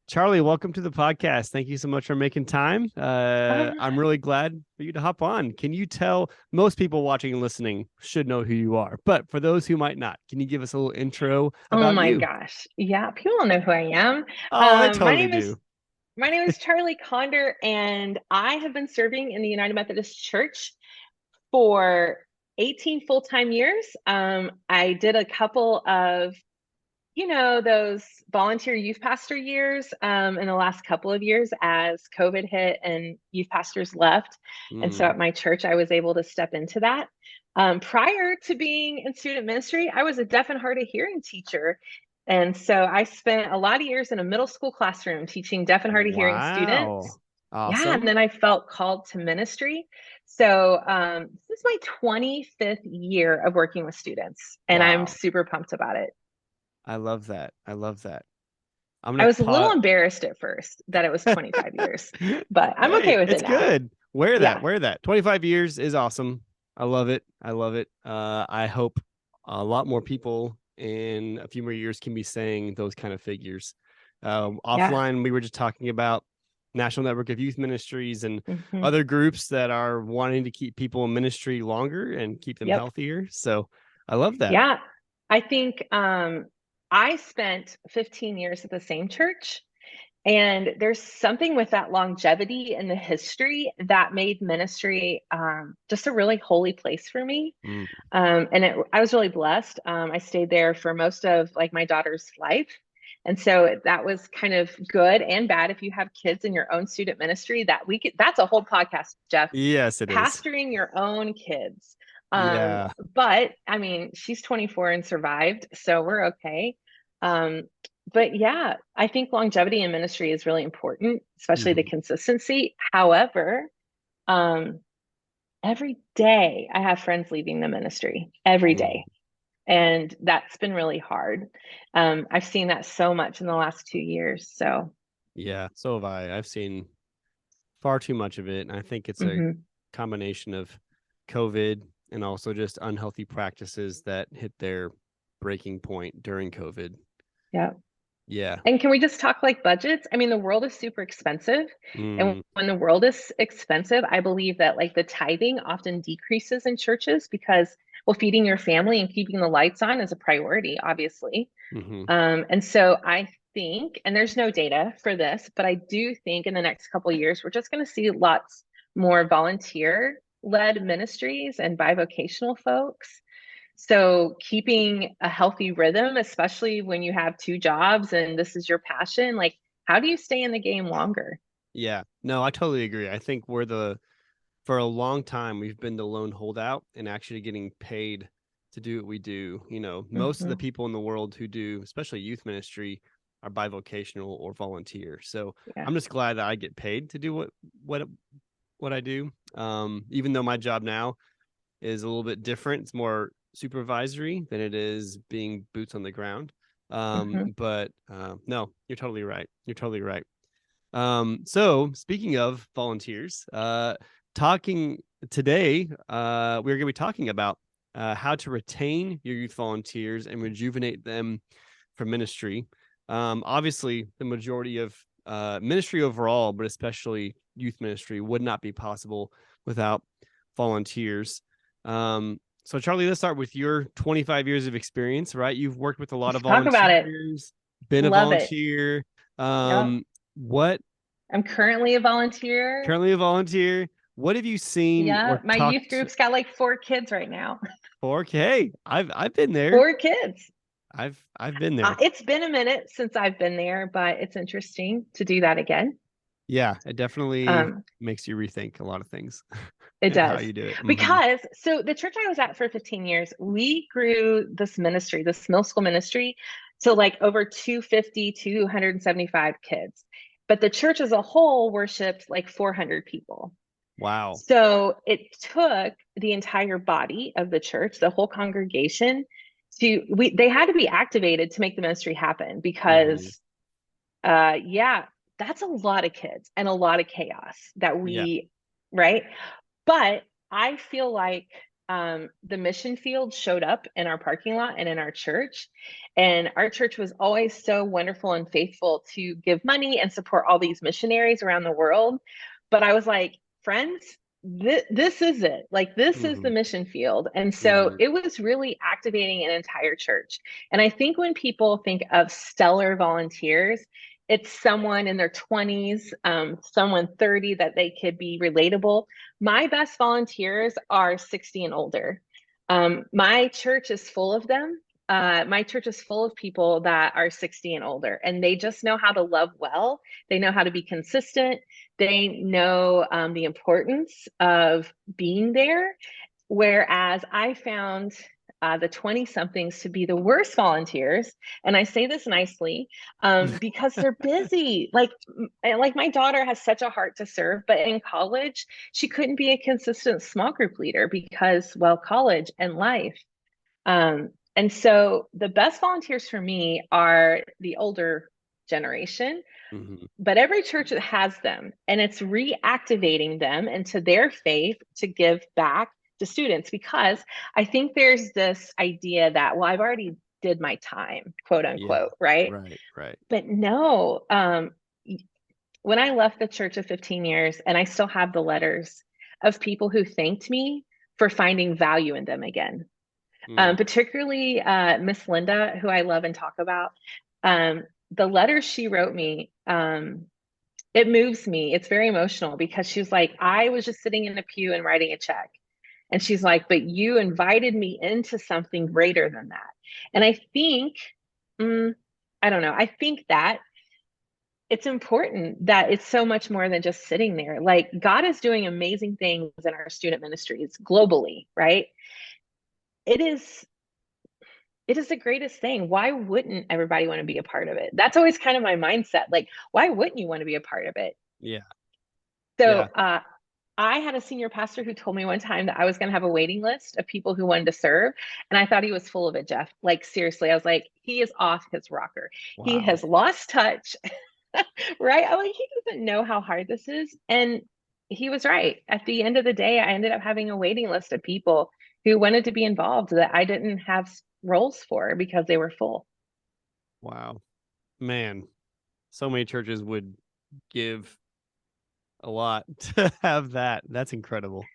Charlie, welcome to the podcast. Thank you so much for making time. Uh, I'm really glad for you to hop on. Can you tell most people watching and listening should know who you are, but for those who might not, can you give us a little intro oh about my you? gosh. Yeah, people know who I am. Oh, they My totally name is do. my name is Charlie Conder, and I have been serving in the United Methodist Church for 18 full-time years. I did a couple of, those volunteer youth pastor years in the last couple of years as COVID hit and youth pastors left. And so Mm, at my church, I was able to step into that. Prior to being in student ministry, I was a deaf and hard of hearing teacher. And so I spent a lot of years in a middle school classroom teaching deaf and hard of hearing wow. students. Yeah, and Awesome. then I felt called to ministry. So this is my 25th year of working with students, and I'm Wow. super pumped about it. I love that. I love that. I'm I gonna was a little pause. embarrassed at first that it was 25 years, but I'm Hey, okay with it's it now. good. Wear that. Yeah. Wear that. 25 years is awesome. I love it. I love it. I hope a lot more people in a few more years can be saying those kind of figures. Yeah. Offline, we were just talking about National Network of Youth Ministries and Hmm. other groups that are wanting to keep people in ministry longer and keep them Yep. healthier. So I love that. Yeah. I think I spent 15 years at the same church, and there's something with that longevity and the history that made ministry just a really holy place for me. Mm, I was really blessed. I stayed there for most of like my daughter's life. And so that was kind of good and bad. If you have kids in your own student ministry, that's a whole podcast, Jeff, yes, it is. pastoring your own kids. Yeah. But I mean, she's 24 and survived, so we're okay. Um, but yeah, I think longevity in ministry is really important, especially the Mhm. consistency. However, um, every day I have friends leaving the ministry every Mm. day. And that's been really hard. I've seen that so much in the last 2 years. So, Yeah, so have I. I've seen far too much of it. And I think it's a mhm, combination of COVID and also just unhealthy practices that hit their breaking point during COVID. yeah. Yeah. And can we just talk like budgets? I mean, the world is super expensive. And Mm, when the world is expensive, I believe that like the tithing often decreases in churches because, well, feeding your family and keeping the lights on is a priority, obviously. hmm. And so I think, and there's no data for this, but I do think in the next couple of years, we're just going to see lots more volunteer led ministries and bivocational folks. So keeping a healthy rhythm, especially when you have two jobs and this is your passion, like how do you stay in the game longer? Yeah. No, I totally agree. I think for a long time, we've been the lone holdout and actually getting paid to do what we do. Most of the Hmm. people in the world who do, especially youth ministry, are bivocational or volunteer. So Yeah. I'm just glad that I get paid to do what what I do. Even though my job now is a little bit different, it's more supervisory than it is being boots on the ground. Hmm. But no, you're totally right. You're totally right. So speaking of volunteers, talking today, we're going to be talking about how to retain your youth volunteers and rejuvenate them for ministry. Obviously, the majority of ministry overall, but especially youth ministry, would not be possible without volunteers. So, Charlie, let's start with your 25 years of experience, right? You've worked with a lot of Let's talk about it. volunteers, been a Love it. volunteer. Yep. What I'm currently a volunteer. currently a volunteer? What have you seen Yeah. or My youth talked group's got like 4 kids right now. for? Okay, I've been there. 4 kids. I've been there. It's been a minute since I've been there, but it's interesting to do that again. Yeah, it definitely Um, makes you rethink a lot of things it and how does. you do it. Hmm. Because so the church I was at for 15 years, we grew this ministry, this middle school ministry, to like over 250, 275 kids. But the church as a whole worshiped like 400 people. Wow. So it took the entire body of the church, the whole congregation, they had to be activated to make the ministry happen Hmm. because yeah, that's a lot of kids and a lot of chaos that Yeah. right? But I feel like the mission field showed up in our parking lot and in our church. And our church was always so wonderful and faithful to give money and support all these missionaries around the world. But I was like, friends, this is it. Like, this is the Hmm. mission field. And so Hmm. it was really activating an entire church. And I think when people think of stellar volunteers, it's someone in their 20s, someone 30 that they could be relatable. My best volunteers are 60 and older. My church is full of them. My church is full of people that are 60 and older, and they just know how to love well. They know how to be consistent. They know the importance of being there. Whereas I found the 20 somethings to be the worst volunteers. And I say this nicely because they're busy. Like my daughter has such a heart to serve, but in college, she couldn't be a consistent small group leader because, well, college and life. And so the best volunteers for me are the older generation, Hmm. but every church has them, and it's reactivating them into their faith to give back to students, because I think there's this idea that, well, I've already did my time, quote Yeah. unquote, right? Right. Right. But no, when I left the church of 15 years, and I still have the letters of people who thanked me for finding value in them again, Mm. particularly Miss Linda, who I love and talk about. The letters she wrote me, it moves me. It's very emotional because she's like, I was just sitting in a pew and writing a check. And she's like, but you invited me into something greater than that. And I think, mm, I don't know, I think that it's important that it's so much more than just sitting there. Like, God is doing amazing things in our student ministries globally, right? It is it is the greatest thing. Why wouldn't everybody want to be a part of it? That's always kind of my mindset. Like, why wouldn't you want to be a part of it? Yeah. So Yeah. I had a senior pastor who told me one time that I was going to have a waiting list of people who wanted to serve. And I thought he was full of it, Jeff. Like, seriously, I was like, he is off his rocker. He Wow. has lost touch, right? I'm like, he doesn't know how hard this is. And he was right. At the end of the day, I ended up having a waiting list of people who wanted to be involved that I didn't have roles for because they were full. Wow. Man, so many churches would give a lot to have that. That's incredible.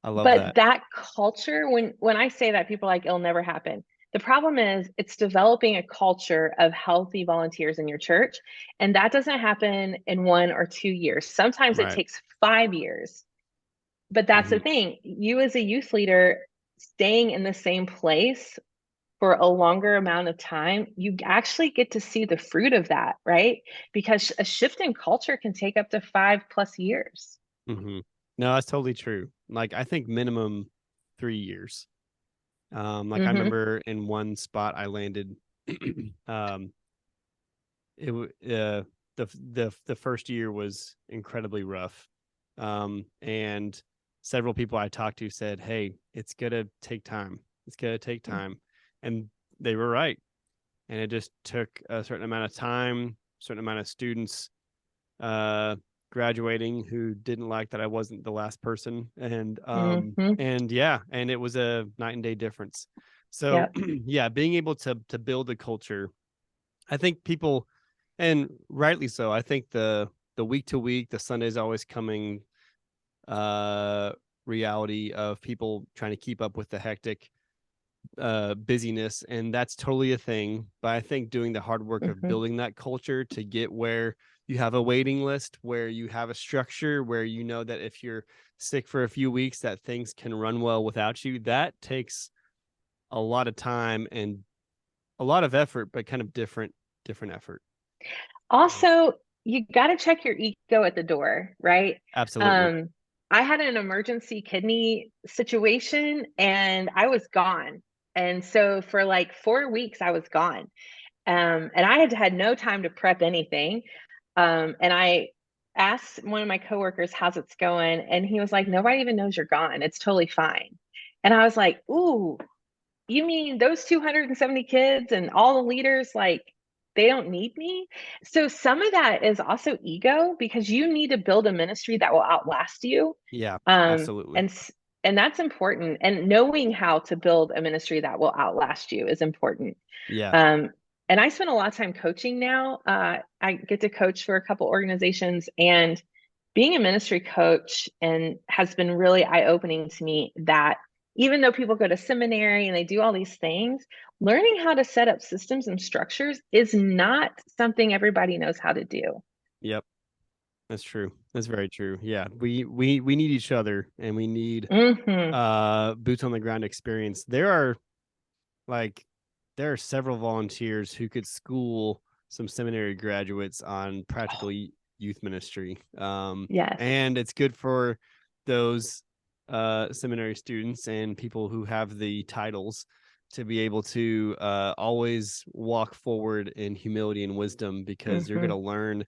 I love But that. that culture, when I say that, people are like, it'll never happen. The problem is it's developing a culture of healthy volunteers in your church. And that doesn't happen in 1 or 2 years. Sometimes it Right. takes 5 years. But that's the Hmm. thing. You as a youth leader staying in the same place for a longer amount of time, you actually get to see the fruit of that, right? Because a shift in culture can take up to 5+ years. Hmm. No, that's totally true. Like, I think minimum 3 years. Like, I Mm-hmm. remember in one spot I landed. um, it the first year was incredibly rough, and several people I talked to said, "Hey, it's gonna take time. It's gonna take time," and they were right. And it just took a certain amount of time, certain amount of students uh graduating who didn't like that I wasn't the last person, Mm-hmm. and yeah, and it was a night and day difference. So Yep. yeah, being able to build a culture, I think people, and rightly so, I think the week to week, the Sundays always coming uh reality of people trying to keep up with the hectic busyness, and that's totally a thing. But I think doing the hard work of Mm-hmm. building that culture to get where you have a waiting list, where you have a structure, where you know that if you're sick for a few weeks that things can run well without you, that takes a lot of time and a lot of effort, but kind of different effort. Also, you got to check your ego at the door, right? Absolutely. Um, I had an emergency kidney situation and I was gone. And so for like 4 weeks, I was gone. And I had no time to prep anything. And I asked one of my coworkers, how's it's going? And he was like, nobody even knows you're gone. It's totally fine. And I was like, ooh, you mean those 270 kids and all the leaders, like, they don't need me? So some of that is also ego because you need to build a ministry that will outlast you. Yeah, Um, absolutely. and And that's important. And knowing how to build a ministry that will outlast you is important. Yeah. Um, and I spend a lot of time coaching now. I get to coach for a couple organizations, and being a ministry coach and has been really eye-opening to me that even though people go to seminary and they do all these things, learning how to set up systems and structures is not something everybody knows how to do. Yep. That's true. That's very true. Yeah. We need each other, and we need Hmm. boots on the ground experience. Like there are several volunteers who could school some seminary graduates on practical youth ministry. Yes. And it's good for those seminary students and people who have the titles to be able to always walk forward in humility and wisdom, because you're going to Hmm. learn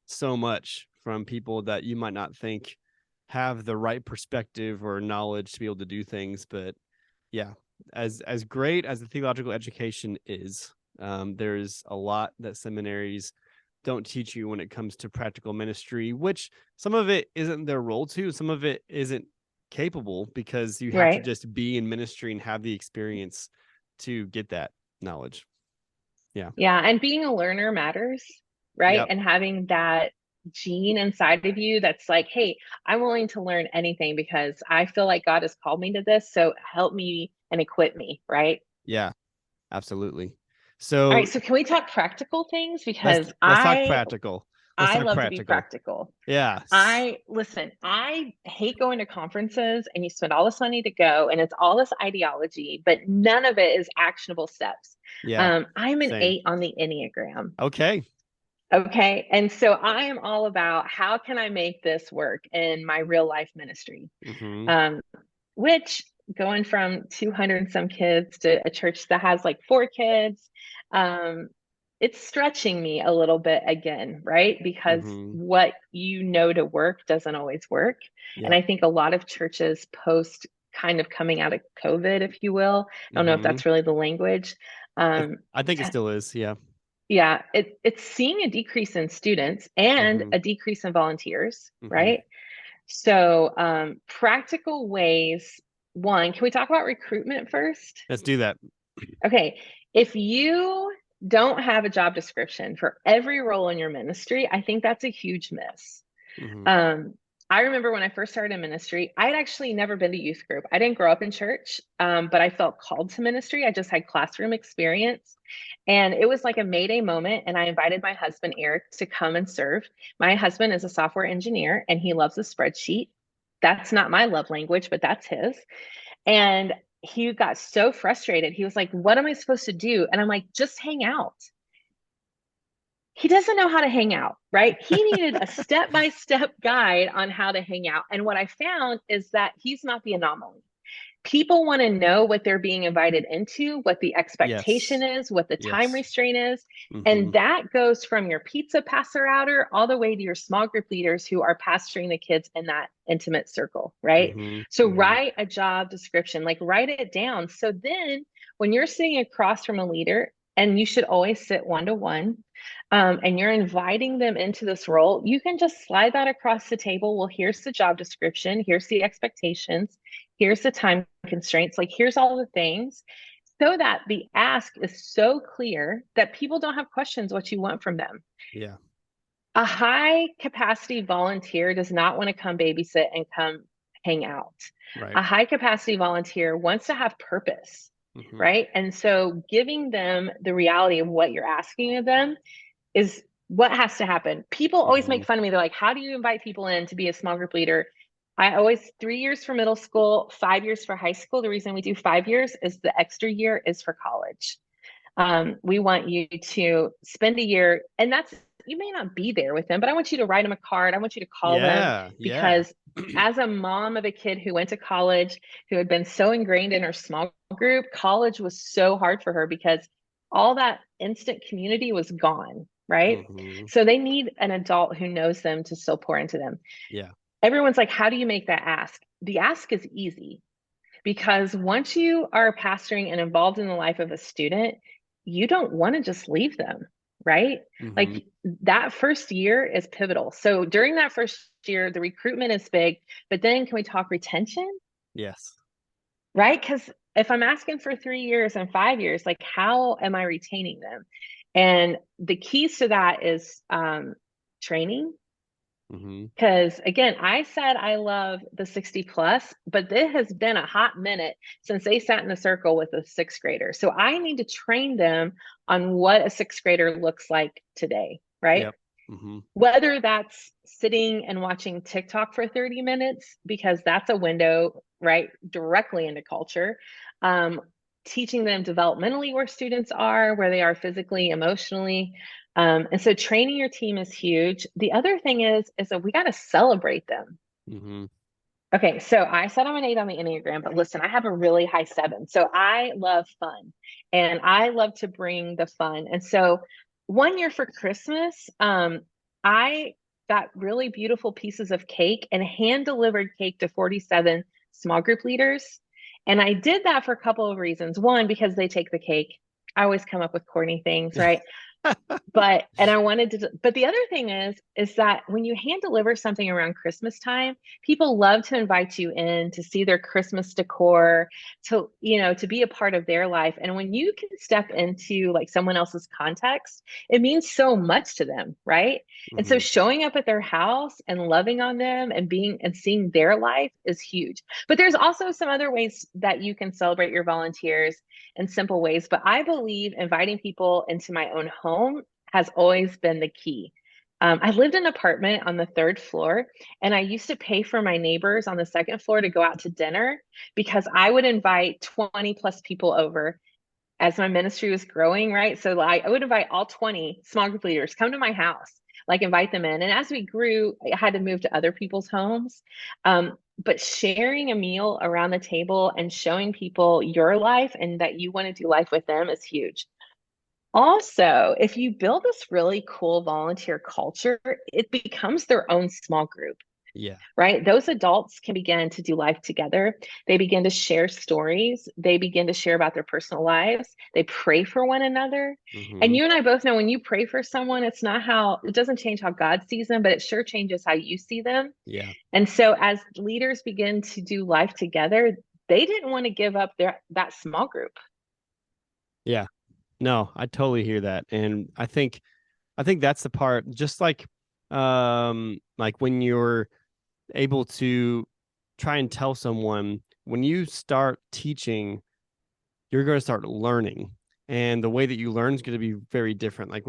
so much from people that you might not think have the right perspective or knowledge to be able to do things. But yeah, as great as the theological education is, there's a lot that seminaries don't teach you when it comes to practical ministry, which some of it isn't their role to, some of it isn't capable, because you have to Right. just be in ministry and have the experience to get that knowledge. Yeah. Yeah. And being a learner matters, right? Yep. And having that gene inside of you that's like, hey, I'm willing to learn anything because I feel like God has called me to this. So help me and equip me, right? Yeah, absolutely. All So right. So can we talk practical things? let's Because let's talk practical. Let's I talk love to be practical. practical. Yes. I listen, I hate going to conferences and you spend all this money to go and it's all this ideology, but none of it is actionable steps. Yeah. I'm an Same. 8 on the Enneagram. Okay. Okay. And so I am all about how can I make this work in my real life ministry? Mm-hmm. Um, which going from 200 and some kids to a church that has like 4 kids, um, it's stretching me a little bit again, right? Because Mm-hmm. what you know to work doesn't always work. And Yep. I think a lot of churches post kind of coming out of COVID, if you will, I don't know if Mm-hmm. that's really the language. Um, I think it still is. Yeah. yeah, it's seeing a decrease in students and Mm-hmm. a decrease in volunteers, Mm-hmm. right? So, practical ways. One, can we talk about recruitment first? Let's do that. Okay. If you don't have a job description for every role in your ministry, I think that's a huge miss. Mm-hmm. Um, I remember when I first started in ministry, I had actually never been to youth group. I didn't grow up in church, but I felt called to ministry. I just had classroom experience. And it was like a May Day moment. And I invited my husband, Eric, to come and serve. My husband is a software engineer and he loves a spreadsheet. That's not my love language, but that's his. And he got so frustrated. He was like, what am I supposed to do? And I'm like, just hang out. He doesn't know how to hang out, right? He needed a step by step guide on how to hang out. And what I found is that he's not the anomaly. People want to know what they're being invited into, what the expectation Yes. is, what the time Yes. restraint is. Mm-hmm. And that goes from your pizza passer outer all the way to your small group leaders who are pastoring the kids in that intimate circle, right? Mm-hmm. So Mm-hmm. write a job description, like write it down. So then when you're sitting across from a leader, and you should always sit one to one, and you're inviting them into this role, you can just slide that across the table. Well, here's the job description, here's the expectations, here's the time constraints, like here's all the things, so that the ask is so clear that people don't have questions what you want from them. Yeah. A high capacity volunteer does not want to come babysit and come hang out. Right. A high capacity volunteer wants to have purpose, Mm-hmm. right? And so giving them the reality of what you're asking of them is what has to happen. People always Mm-hmm. make fun of me. They're like, how do you invite people in to be a small group leader? I always 3 years for middle school, 5 years for high school. The reason we do 5 years is the extra year is for college. We want you to spend a year, and that's, you may not be there with them, but I want you to write them a card. I want you to call them, Yeah. Yeah. because as a mom of a kid who went to college, who had been so ingrained in her small group, college was so hard for her because all that instant community was gone, right? Mm-hmm. So they need an adult who knows them to still pour into them. Yeah. Everyone's like, how do you make that ask? The ask is easy, because once you are pastoring and involved in the life of a student, you don't want to just leave them, right? Mm-hmm. Like that first year is pivotal. So during that first year, the recruitment is big, but then can we talk retention? Yes. right? Because if I'm asking for 3 years and 5 years, like how am I retaining them? And the keys to that is training. Mm-hmm. Because again, I said I love the 60 plus, but it has been a hot minute since they sat in a circle with a sixth grader. So I need to train them on what a sixth grader looks like today, right? Yep. Mm-hmm. Whether that's sitting and watching TikTok for 30 minutes, because that's a window, right, directly into culture. Um, Teaching them developmentally where students are, where they are physically, emotionally. And so training your team is huge. The other thing is that we got to celebrate them. Mm-hmm. Okay, so I said I'm an 8 on the Enneagram, but listen, I have a really high 7. So I love fun and I love to bring the fun. And so one year for Christmas, I got really beautiful pieces of cake and hand delivered cake to 47 small group leaders. And I did that for a couple of reasons. One, because they take the cake. I always come up with corny things, right? But and I wanted to, but the other thing is that when you hand deliver something around Christmas time, people love to invite you in to see their Christmas decor, to to be a part of their life. And when you can step into like someone else's context, it means so much to them, right? And so Mm-hmm. showing up at their house and loving on them and being and seeing their life is huge. But there's also some other ways that you can celebrate your volunteers in simple ways. But I believe inviting people into my own home has always been the key. I lived in an apartment on the third floor, and I used to pay for my neighbors on the second floor to go out to dinner because I would invite 20 plus people over as my ministry was growing, right? So I would invite all 20 small group leaders, come to my house, like invite them in. And as we grew, I had to move to other people's homes. But sharing a meal around the table and showing people your life and that you want to do life with them is huge. Also, if you build this really cool volunteer culture, it becomes their own small group, Yeah. right? Those adults can begin to do life together. They begin to share stories. They begin to share about their personal lives. They pray for one another. And Mm-hmm. you and I both know when you pray for someone, it doesn't change how God sees them, but it sure changes how you see them. Yeah. And so as leaders begin to do life together, they didn't want to give up that small group. Yeah. No, I totally hear that. And I think that's the part, just like when you're able to try and tell someone, when you start teaching, you're going to start learning, and the way that you learn is going to be very different. Like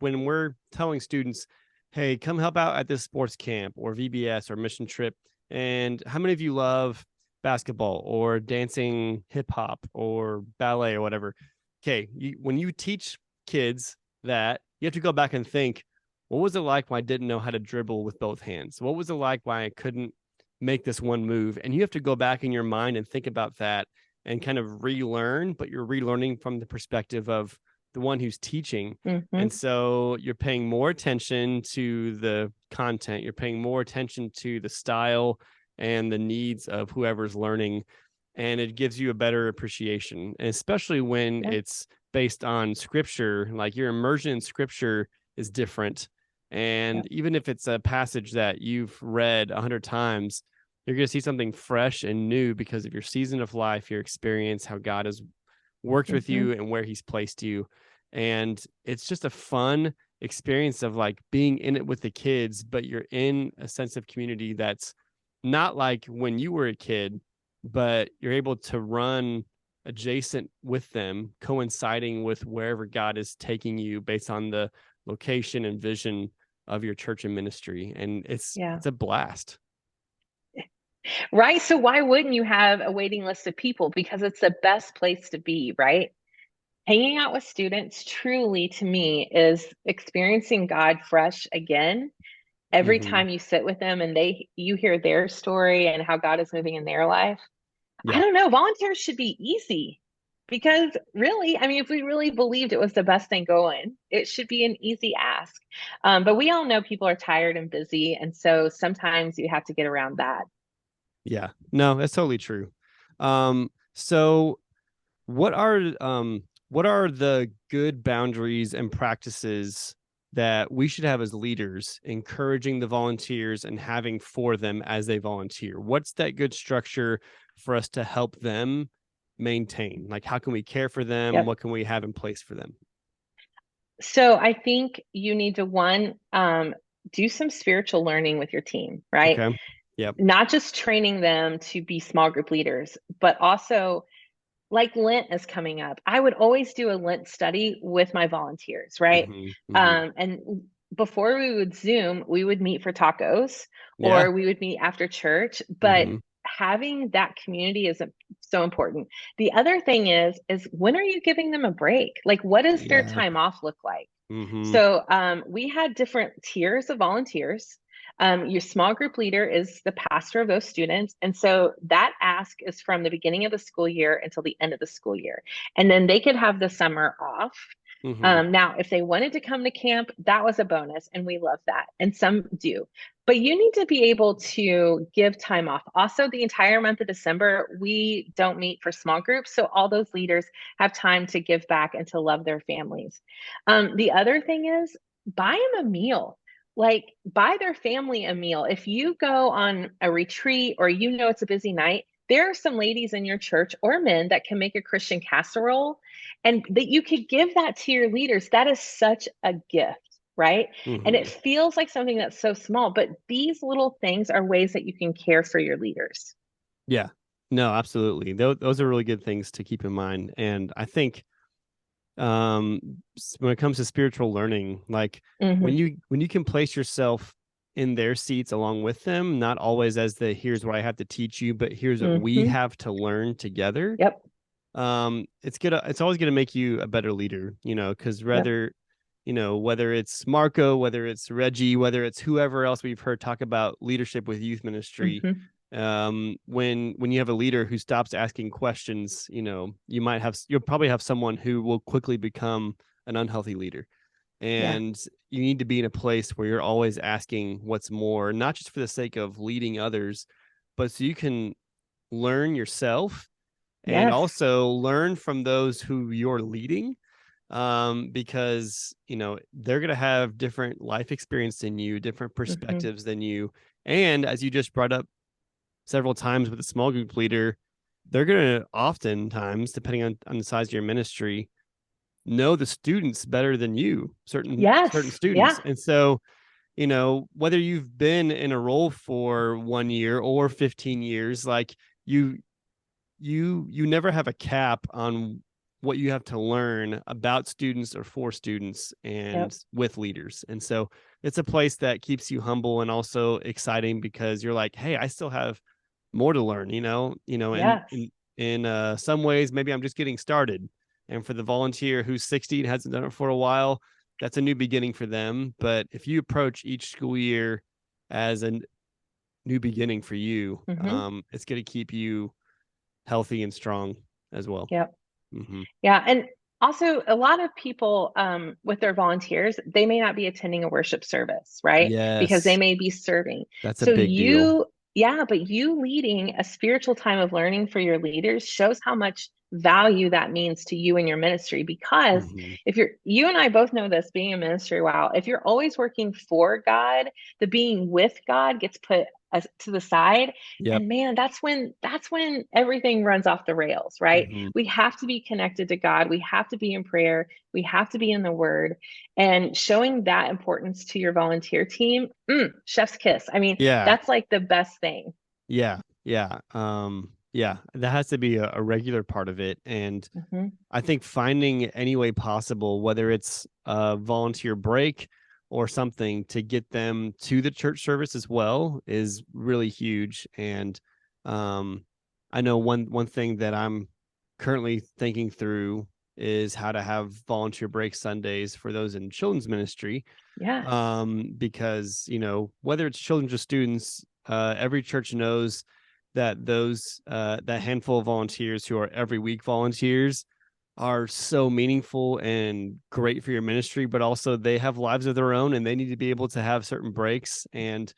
when we're telling students, hey, come help out at this sports camp or VBS or mission trip, and how many of you love basketball or dancing, hip hop or ballet or whatever? Okay, when you teach kids that, you have to go back and think, what was it like when I didn't know how to dribble with both hands? What was it like when I couldn't make this one move? And you have to go back in your mind and think about that and kind of relearn, but you're relearning from the perspective of the one who's teaching. And Mm-hmm. so you're paying more attention to the content, you're paying more attention to the style and the needs of whoever's learning. And it gives you a better appreciation, and especially when Yeah. it's based on scripture, like your immersion in scripture is different. Yeah. And even if it's a passage that you've read 100 times, you're going to see something fresh and new because of your season of life, your experience, how God has worked with Mm-hmm. you and where he's placed you. And it's just a fun experience of like being in it with the kids, but you're in a sense of community that's not like when you were a kid, but you're able to run adjacent with them, coinciding with wherever God is taking you based on the location and vision of your church and ministry. And it's Yeah. it's a blast. Right. So why wouldn't you have a waiting list of people? Because it's the best place to be, right? Hanging out with students truly to me is experiencing God fresh again. Every Mm-hmm. time you sit with them and you hear their story and how God is moving in their life. I Yeah. don't know, volunteers should be easy because really, I mean, if we really believed it was the best thing going, it should be an easy ask. But we all know people are tired and busy. And so sometimes you have to get around that. Yeah. No, that's totally true. So what are the good boundaries and practices that we should have as leaders, encouraging the volunteers and having for them as they volunteer? What's that good structure for us to help them maintain? Like, how can we care for them? Yep. What can we have in place for them? So I think you need to do some spiritual learning with your team, right? Okay. Yep. Not just training them to be small group leaders, but also like Lent is coming up. I would always do a Lent study with my volunteers, right? Mm-hmm. Mm-hmm. And before we would Zoom, we would meet for tacos Yeah. or we would meet after church. But Mm-hmm. having that community is so important. The other thing is when are you giving them a break? Like, what does their Yeah. time off look like? Mm-hmm. So we had different tiers of volunteers. Your small group leader is the pastor of those students. And so that ask is from the beginning of the school year until the end of the school year. And then they could have the summer off. Mm-hmm. Now, if they wanted to come to camp, that was a bonus, and we love that. And some do. But you need to be able to give time off. Also, the entire month of December, we don't meet for small groups. So all those leaders have time to give back and to love their families. The other thing is buy them a meal. Like buy their family a meal. If you go on a retreat or you know it's a busy night, there are some ladies in your church or men that can make a Christian casserole and that you could give that to your leaders. That is such a gift, right? And it Mm-hmm. feels like something that's so small, but these little things are ways that you can care for your leaders. Yeah. No, absolutely. Those are really good things to keep in mind. And I think when it comes to spiritual learning, like Mm-hmm, when you can place yourself in their seats along with them, not always as the here's what I have to teach you, but here's what we mm-hmm. have to learn together. Yep, It's always gonna make you a better leader, because yep, whether it's Marco, whether it's Reggie, whether it's whoever else we've heard talk about leadership with youth ministry, mm-hmm. when you have a leader who stops asking questions, you'll probably have someone who will quickly become an unhealthy leader. Yeah, And you need to be in a place where you're always asking what's more, not just for the sake of leading others, but so you can learn yourself and yes. also learn from those who you're leading, because they're going to have different life experience than you, different Mm-hmm, perspectives than you. And as you just brought up several times with a small group leader, they're going to oftentimes, depending on the size of your ministry, know the students better than you, certain yes, students. yeah. And so, whether you've been in a role for 1 year or 15 years, like you never have a cap on what you have to learn about students or for students Yep. and with leaders. And so it's a place that keeps you humble and also exciting, because you're like, hey, I still have more to learn, and Yes. in some ways maybe I'm just getting started. And for the volunteer who's 60 and hasn't done it for a while, that's a new beginning for them. But if you approach each school year as a new beginning for you, Mm-hmm. it's going to keep you healthy and strong as well. Yep. Mm-hmm. Yeah. And also, a lot of people with their volunteers, they may not be attending a worship service, right? Because they Yes, may be serving. that's a So, big deal. yeah, but you leading a spiritual time of learning for your leaders shows how much value that means to you and your ministry. Because Mm-hmm. if you and I both know this being in ministry, wow, if you're always working for God, the being with God gets put to the side. Yep. And man, that's when everything runs off the rails, right? Mm-hmm. We have to be connected to God. We have to be in prayer. We have to be in the word, and showing that importance to your volunteer team. Chef's kiss. I mean, Yeah. that's like the best thing. Yeah. Yeah. Yeah, that has to be a regular part of it. And Hmm. I think finding any way possible, whether it's a volunteer break or something to get them to the church service as well, is really huge. And um, I know one thing that I'm currently thinking through is how to have volunteer break Sundays for those in children's ministry, Yes. because whether it's children or students, every church knows that that handful of volunteers who are every week volunteers are so meaningful and great for your ministry, but also they have lives of their own and they need to be able to have certain breaks, and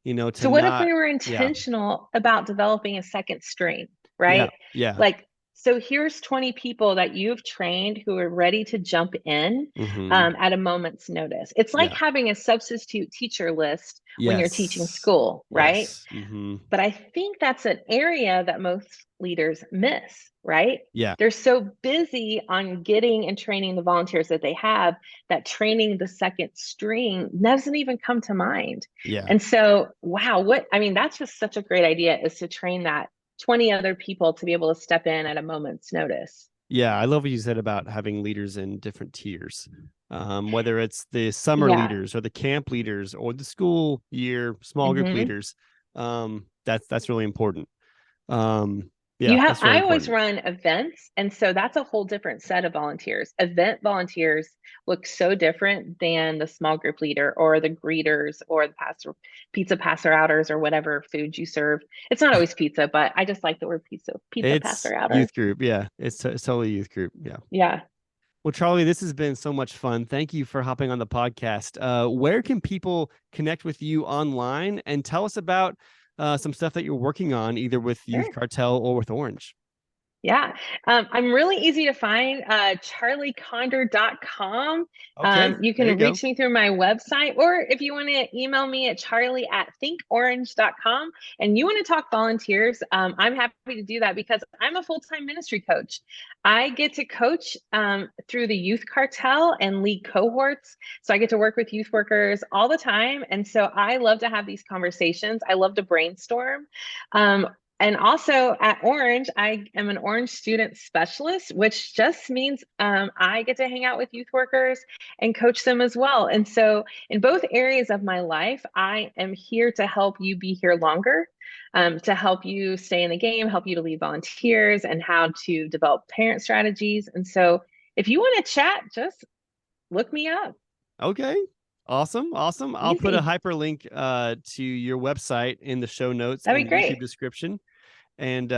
to So what if not. we were Yeah. intentional about developing a second string, Yeah. right? Yeah. Like So here's 20 people that you've trained who are ready to jump in Mm-hmm. at a moment's notice. It's like Yeah. having a substitute teacher list when you're teaching Yes. school, right? Yes. Mm-hmm. But I think that's an area that most leaders miss, right? Yeah. They're so busy on getting and training the volunteers that they have that training the second string doesn't even come to mind. Yeah. And so, wow, that's just such a great idea, is to train that 20 other people to be able to step in at a moment's notice. Yeah. I love what you said about having leaders in different tiers. Whether it's the summer Yeah. leaders or the camp leaders or the school year small group hmm leaders. That's really important. Yeah, that's really I always important. run events, and so that's a whole different set of volunteers. Event volunteers look so different than the small group leader or the greeters or the pizza passer outers or whatever food you serve. It's not always pizza, but I just like the word pizza It's passer outer. youth group. Yeah, it's totally youth group. Yeah. Yeah. Well, Charlie, this has been so much fun. Thank you for hopping on the podcast. Where can people connect with you online, and tell us about some stuff that you're working on, either with Youth Sure. Cartel or with Orange? Yeah, I'm really easy to find, charlieconder.com. Okay, You there you can go. reach me through my website, or if you want to email me at charlie@thinkorange.com and you want to talk volunteers, I'm happy to do that because I'm a full-time ministry coach. I get to coach through the Youth Cartel and lead cohorts. So I get to work with youth workers all the time. And so I love to have these conversations. I love to brainstorm. And also at Orange, I am an Orange student specialist, which just means I get to hang out with youth workers and coach them as well. And so in both areas of my life, I am here to help you be here longer, to help you stay in the game, help you to lead volunteers, and how to develop parent strategies. And so if you want to chat, just look me up. Okay. Awesome. I'll put a Easy. hyperlink to your website in the show notes That'd and be the YouTube great. description. And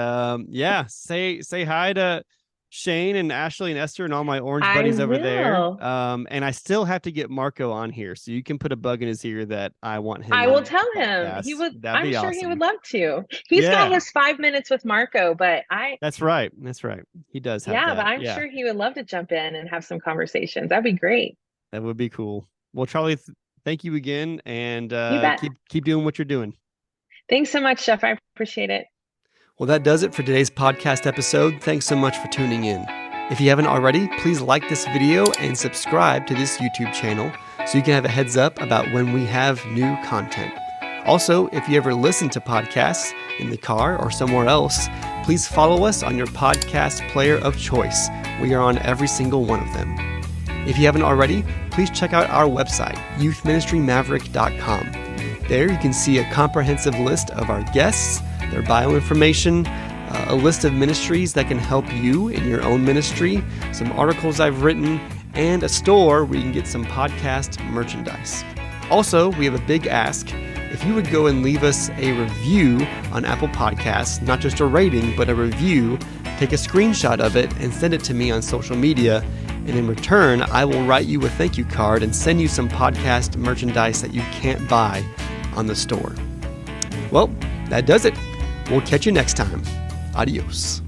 yeah, say hi to Shane and Ashley and Esther and all my Orange I buddies over there. will. And I still have to get Marco on here, so you can put a bug in his ear that I want him I on will the tell him. He podcast. would, That'd I'm be sure he would awesome. love to. He's got Yeah, his 5 minutes with Marco, but that's right. That's right. He does have yeah, but that. I'm Yeah, sure he would love to jump in and have some conversations. That'd be great. that would be cool. Well, Charlie, thank you again, and You bet. keep doing what you're doing. Thanks so much, Jeff. I appreciate it. Well, that does it for today's podcast episode. Thanks so much for tuning in. If you haven't already, please like this video and subscribe to this YouTube channel so you can have a heads up about when we have new content. Also, if you ever listen to podcasts in the car or somewhere else, please follow us on your podcast player of choice. We are on every single one of them. If you haven't already, please check out our website, youthministrymaverick.com. There you can see a comprehensive list of our guests, their bio information, a list of ministries that can help you in your own ministry, some articles I've written, and a store where you can get some podcast merchandise. Also, we have a big ask. If you would go and leave us a review on Apple Podcasts, not just a rating, but a review, take a screenshot of it and send it to me on social media. And in return, I will write you a thank you card and send you some podcast merchandise that you can't buy on the store. Well, that does it. We'll catch you next time. Adios.